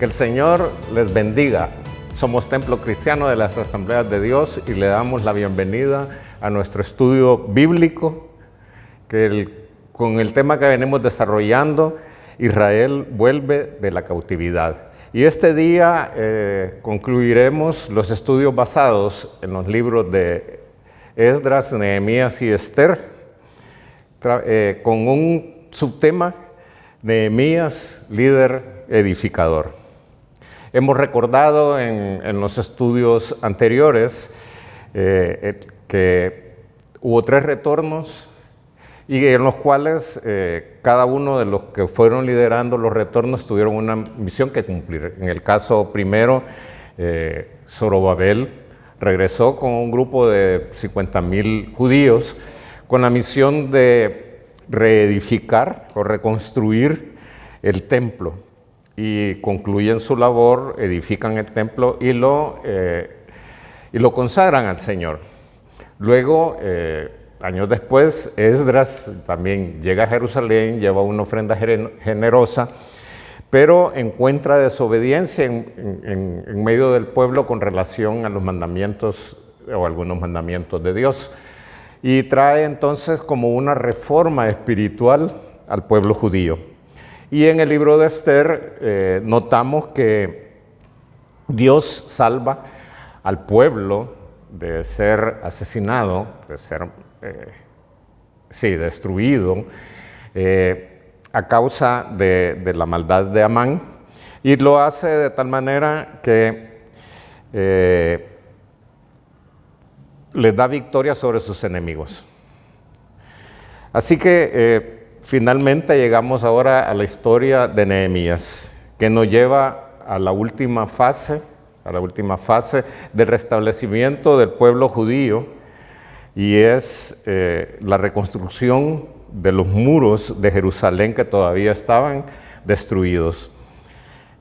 Que el Señor les bendiga. Somos Templo Cristiano de las Asambleas de Dios y le damos la bienvenida a nuestro estudio bíblico con el tema que venimos desarrollando, Israel vuelve de la cautividad. Y este día concluiremos los estudios basados en los libros de Esdras, Nehemías y Esther, con un subtema: Nehemías, líder edificador. Hemos recordado en los estudios anteriores que hubo 3 retornos y en los cuales cada uno de los que fueron liderando los retornos tuvieron una misión que cumplir. En el caso primero, Zorobabel regresó con un grupo de 50,000 judíos con la misión de reedificar o reconstruir el templo, y concluyen su labor, edifican el templo y lo consagran al Señor. Luego, años después, Esdras también llega a Jerusalén, lleva una ofrenda generosa, pero encuentra desobediencia en medio del pueblo con relación a los mandamientos o algunos mandamientos de Dios, y trae entonces como una reforma espiritual al pueblo judío. Y en el libro de Esther notamos que Dios salva al pueblo de ser asesinado, de ser destruido a causa de la maldad de Amán, y lo hace de tal manera que les da victoria sobre sus enemigos. Así que finalmente llegamos ahora a la historia de Nehemías, que nos lleva a la última fase del restablecimiento del pueblo judío, y es la reconstrucción de los muros de Jerusalén que todavía estaban destruidos.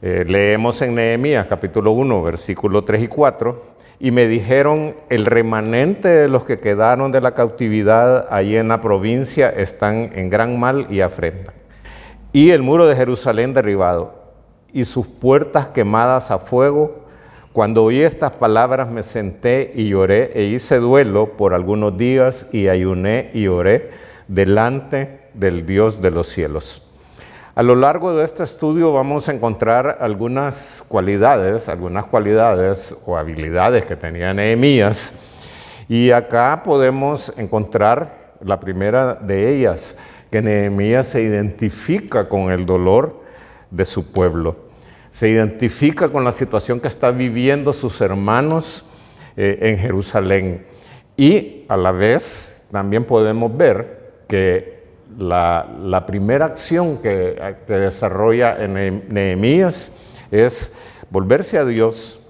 Leemos en Nehemías capítulo 1, versículos 3 y 4, y me dijeron: el remanente de los que quedaron de la cautividad allí en la provincia están en gran mal y afrenta. Y el muro de Jerusalén derribado, y sus puertas quemadas a fuego. Cuando oí estas palabras me senté y lloré e hice duelo por algunos días y ayuné y oré delante del Dios de los cielos. A lo largo de este estudio vamos a encontrar algunas cualidades o habilidades que tenía Nehemías, y acá podemos encontrar la primera de ellas, que Nehemías se identifica con el dolor de su pueblo, se identifica con la situación que están viviendo sus hermanos en Jerusalén, y a la vez también podemos ver que la primera acción que desarrolla en Nehemías es volverse a Dios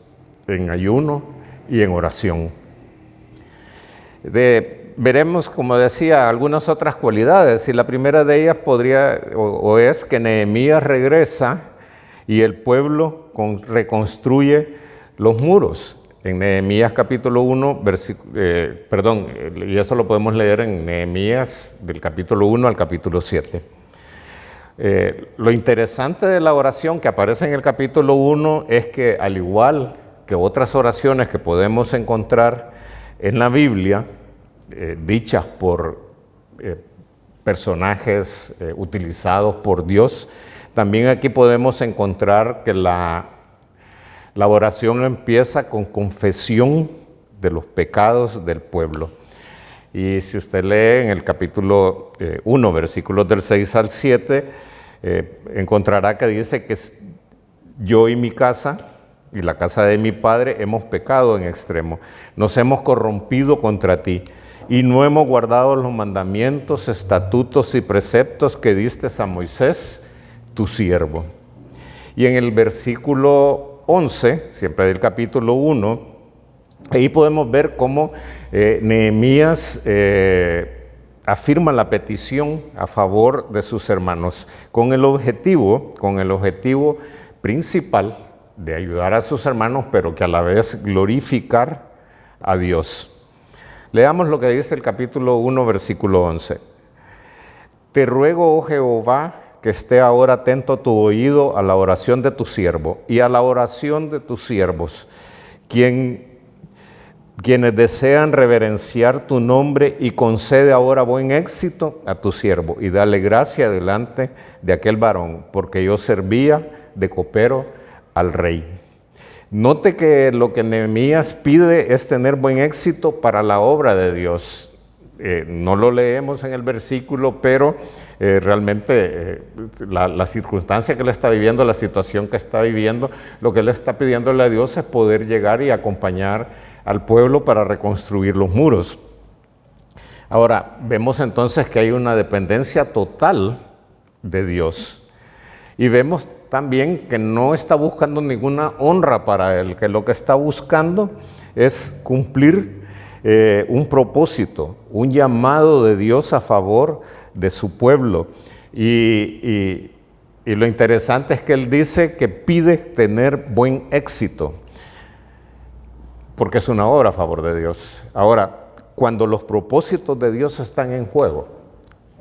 en ayuno y en oración. Veremos, como decía, algunas otras cualidades, y la primera de ellas es que Nehemías regresa y el pueblo reconstruye los muros. En Nehemías capítulo 1, y eso lo podemos leer en Nehemías del capítulo 1 al capítulo 7. Lo interesante de la oración que aparece en el capítulo 1 es que, al igual que otras oraciones que podemos encontrar en la Biblia, dichas por personajes utilizados por Dios, también aquí podemos encontrar que la oración empieza con confesión de los pecados del pueblo. Y si usted lee en el capítulo 1, versículos del 6 al 7, encontrará que dice que yo y mi casa y la casa de mi padre hemos pecado en extremo. Nos hemos corrompido contra ti y no hemos guardado los mandamientos, estatutos y preceptos que diste a Moisés, tu siervo. Y en el versículo 11, siempre del capítulo 1, ahí podemos ver cómo Nehemías afirma la petición a favor de sus hermanos, con el objetivo principal de ayudar a sus hermanos, pero que a la vez glorificar a Dios. Leamos lo que dice el capítulo 1, versículo 11. Te ruego, oh Jehová, que esté ahora atento tu oído a la oración de tu siervo y a la oración de tus siervos, quienes desean reverenciar tu nombre, y concede ahora buen éxito a tu siervo y dale gracia delante de aquel varón, porque yo servía de copero al rey. Note que lo que Nehemías pide es tener buen éxito para la obra de Dios. No lo leemos en el versículo, pero realmente la circunstancia que él está viviendo, la situación que está viviendo, lo que él está pidiéndole a Dios es poder llegar y acompañar al pueblo para reconstruir los muros. Ahora, vemos entonces que hay una dependencia total de Dios. Y vemos también que no está buscando ninguna honra para él, que lo que está buscando es cumplir un propósito, un llamado de Dios a favor de su pueblo. Y lo interesante es que él dice que pide tener buen éxito, porque es una obra a favor de Dios. Ahora, cuando los propósitos de Dios están en juego,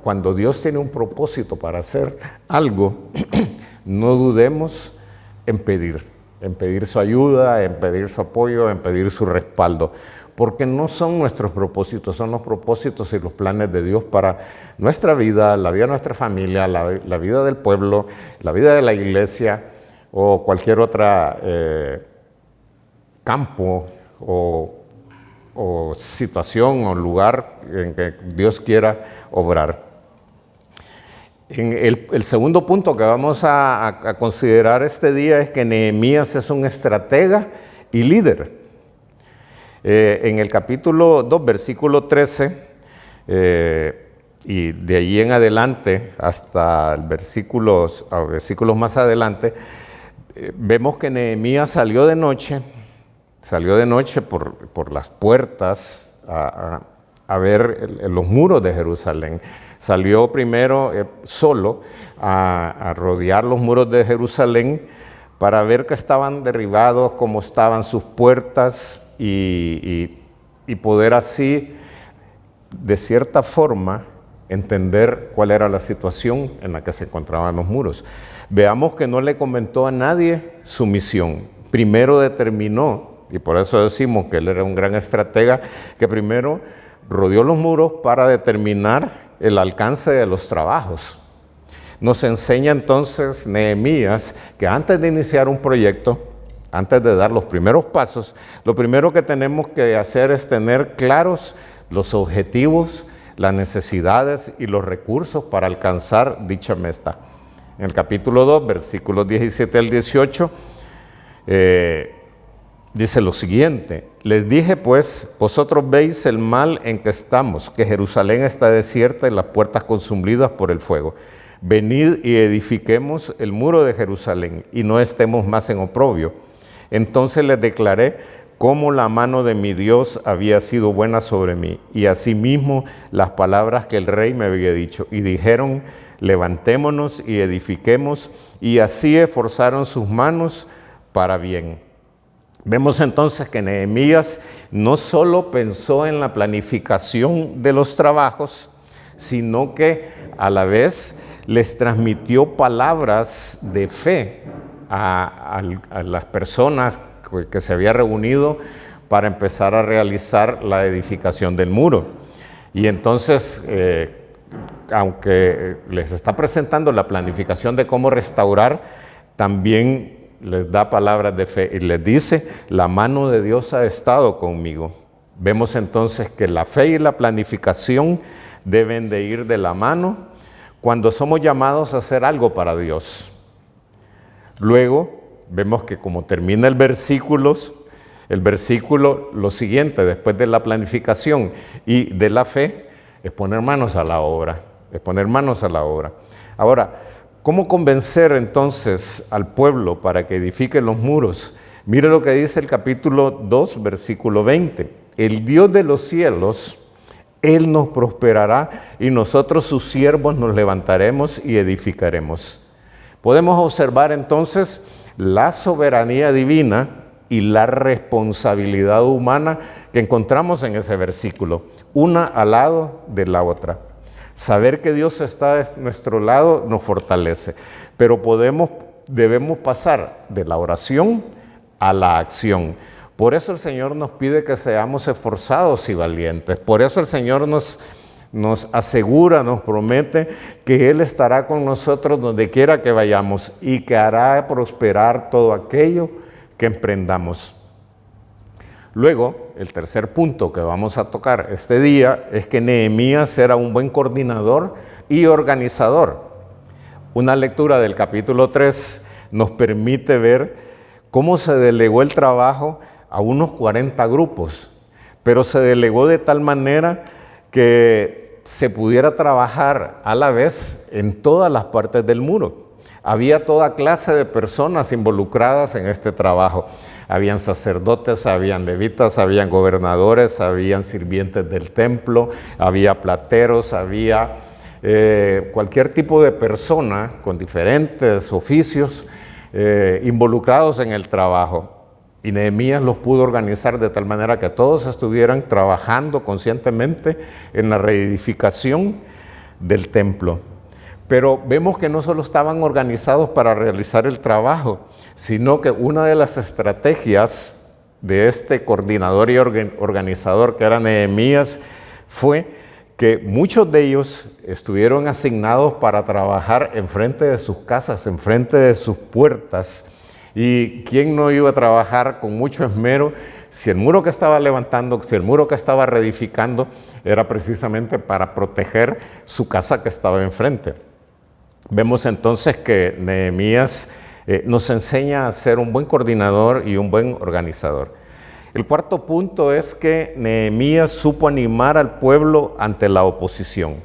cuando Dios tiene un propósito para hacer algo, no dudemos en pedir su ayuda, en pedir su apoyo, en pedir su respaldo, porque no son nuestros propósitos, son los propósitos y los planes de Dios para nuestra vida, la vida de nuestra familia, la vida del pueblo, la vida de la iglesia o cualquier otra campo o situación o lugar en que Dios quiera obrar. El segundo punto que vamos a considerar este día es que Nehemías es un estratega y líder. En el capítulo 2, versículo 13, y de allí en adelante hasta versículos más adelante, vemos que Nehemías salió de noche por las puertas a ver los muros de Jerusalén. Salió primero solo a rodear los muros de Jerusalén para ver que estaban derribados, cómo estaban sus puertas y poder así, de cierta forma, entender cuál era la situación en la que se encontraban los muros. Veamos que no le comentó a nadie su misión. Primero determinó, y por eso decimos que él era un gran estratega, que primero rodeó los muros para determinar el alcance de los trabajos. Nos enseña entonces Nehemías que antes de iniciar un proyecto, antes de dar los primeros pasos, lo primero que tenemos que hacer es tener claros los objetivos, las necesidades y los recursos para alcanzar dicha meta. En el capítulo 2, versículos 17 al 18, dice lo siguiente: les dije pues, vosotros veis el mal en que estamos, que Jerusalén está desierta y las puertas consumidas por el fuego. Venid y edifiquemos el muro de Jerusalén y no estemos más en oprobio. Entonces les declaré cómo la mano de mi Dios había sido buena sobre mí, y asimismo las palabras que el rey me había dicho. Y dijeron, levantémonos y edifiquemos, y así esforzaron sus manos para bien. Vemos entonces que Nehemías no solo pensó en la planificación de los trabajos, sino que a la vez les transmitió palabras de fe a las personas que se había reunido para empezar a realizar la edificación del muro. Y entonces, aunque les está presentando la planificación de cómo restaurar, también les da palabras de fe y les dice, la mano de Dios ha estado conmigo. Vemos entonces que la fe y la planificación deben de ir de la mano cuando somos llamados a hacer algo para Dios. Luego vemos que como termina el versículo, lo siguiente, después de la planificación y de la fe, es poner manos a la obra, Ahora, ¿cómo convencer entonces al pueblo para que edifique los muros? Mire lo que dice el capítulo 2, versículo 20. El Dios de los cielos, Él nos prosperará y nosotros sus siervos nos levantaremos y edificaremos. Podemos observar entonces la soberanía divina y la responsabilidad humana que encontramos en ese versículo, una al lado de la otra. Saber que Dios está de nuestro lado nos fortalece, pero debemos pasar de la oración a la acción. Por eso el Señor nos pide que seamos esforzados y valientes. Por eso el Señor nos asegura, nos promete que Él estará con nosotros donde quiera que vayamos y que hará prosperar todo aquello que emprendamos. Luego, el tercer punto que vamos a tocar este día es que Nehemías era un buen coordinador y organizador. Una lectura del capítulo 3 nos permite ver cómo se delegó el trabajo a unos 40 grupos, pero se delegó de tal manera que se pudiera trabajar a la vez en todas las partes del muro. Había toda clase de personas involucradas en este trabajo. Habían sacerdotes, habían levitas, habían gobernadores, habían sirvientes del templo, había plateros, había cualquier tipo de persona con diferentes oficios involucrados en el trabajo. Y Nehemías los pudo organizar de tal manera que todos estuvieran trabajando conscientemente en la reedificación del templo. Pero vemos que no solo estaban organizados para realizar el trabajo, sino que una de las estrategias de este coordinador y organizador que era Nehemías fue que muchos de ellos estuvieron asignados para trabajar enfrente de sus casas, enfrente de sus puertas. ¿Y quién no iba a trabajar con mucho esmero si el muro que estaba levantando, si el muro que estaba reedificando era precisamente para proteger su casa que estaba enfrente? Vemos entonces que Nehemías nos enseña a ser un buen coordinador y un buen organizador. El cuarto punto es que Nehemías supo animar al pueblo ante la oposición.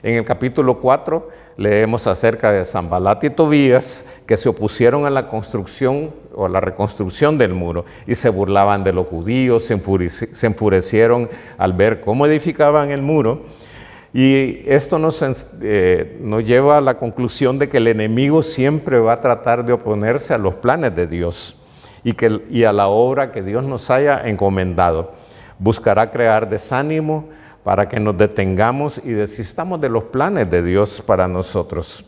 En el capítulo 4 leemos acerca de Sanbalat y Tobías que se opusieron a la construcción o a la reconstrucción del muro y se burlaban de los judíos, se enfurecieron al ver cómo edificaban el muro. Y esto nos lleva a la conclusión de que el enemigo siempre va a tratar de oponerse a los planes de Dios y a la obra que Dios nos haya encomendado. Buscará crear desánimo para que nos detengamos y desistamos de los planes de Dios para nosotros.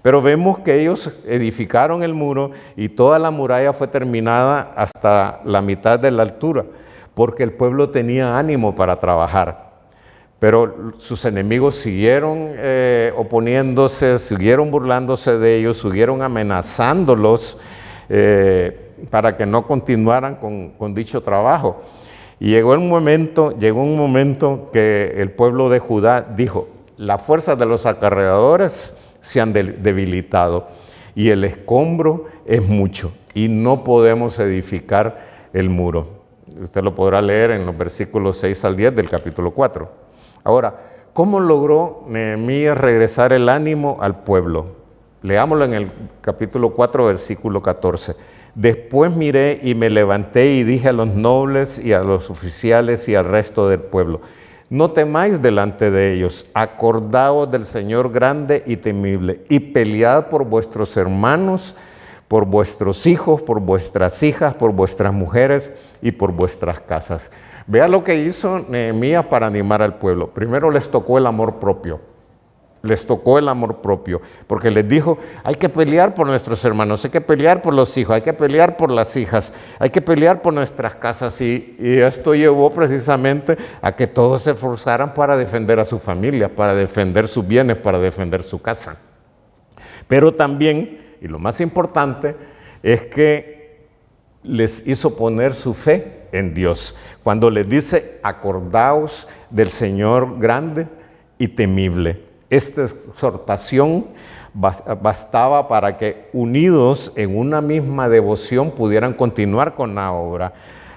Pero vemos que ellos edificaron el muro y toda la muralla fue terminada hasta la mitad de la altura, porque el pueblo tenía ánimo para trabajar. Pero sus enemigos siguieron oponiéndose, siguieron burlándose de ellos, siguieron amenazándolos para que no continuaran con dicho trabajo. Y llegó un momento que el pueblo de Judá dijo: las fuerzas de los acarreadores se han debilitado y el escombro es mucho y no podemos edificar el muro. Usted lo podrá leer en los versículos 6 al 10 del capítulo 4. Ahora, ¿cómo logró Nehemías regresar el ánimo al pueblo? Leámoslo en el capítulo 4, versículo 14. Después miré y me levanté y dije a los nobles y a los oficiales y al resto del pueblo: no temáis delante de ellos, acordaos del Señor grande y temible, y pelead por vuestros hermanos, por vuestros hijos, por vuestras hijas, por vuestras mujeres y por vuestras casas. Vea lo que hizo Nehemías para animar al pueblo. Primero les tocó el amor propio. Porque les dijo: hay que pelear por nuestros hermanos, hay que pelear por los hijos, hay que pelear por las hijas, hay que pelear por nuestras casas. Y esto llevó precisamente a que todos se esforzaran para defender a su familia, para defender sus bienes, para defender su casa. Pero también, y lo más importante, es que les hizo poner su fe en Dios. Cuando les dice: acordaos del Señor grande y temible. Esta exhortación bastaba para que, unidos en una misma devoción, pudieran continuar con la obra.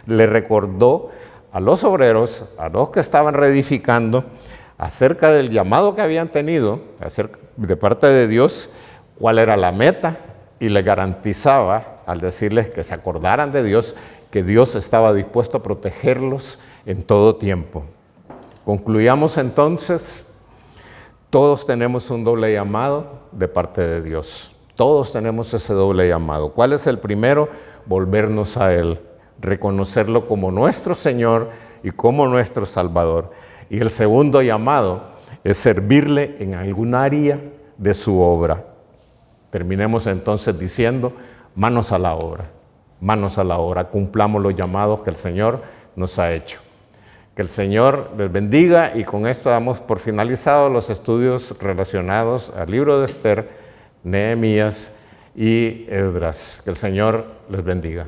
Le recordó a los obreros, a los que estaban reedificando, acerca del llamado que habían tenido de parte de Dios, cuál era la meta, y les garantizaba, al decirles que se acordaran de Dios, que Dios estaba dispuesto a protegerlos en todo tiempo. Concluyamos entonces. Todos tenemos un doble llamado de parte de Dios. Todos tenemos ese doble llamado. ¿Cuál es el primero? Volvernos a Él, reconocerlo como nuestro Señor y como nuestro Salvador. Y el segundo llamado es servirle en algún área de su obra. Terminemos entonces diciendo, manos a la obra, cumplamos los llamados que el Señor nos ha hecho. Que el Señor les bendiga, y con esto damos por finalizados los estudios relacionados al libro de Esther, Nehemías y Esdras. Que el Señor les bendiga.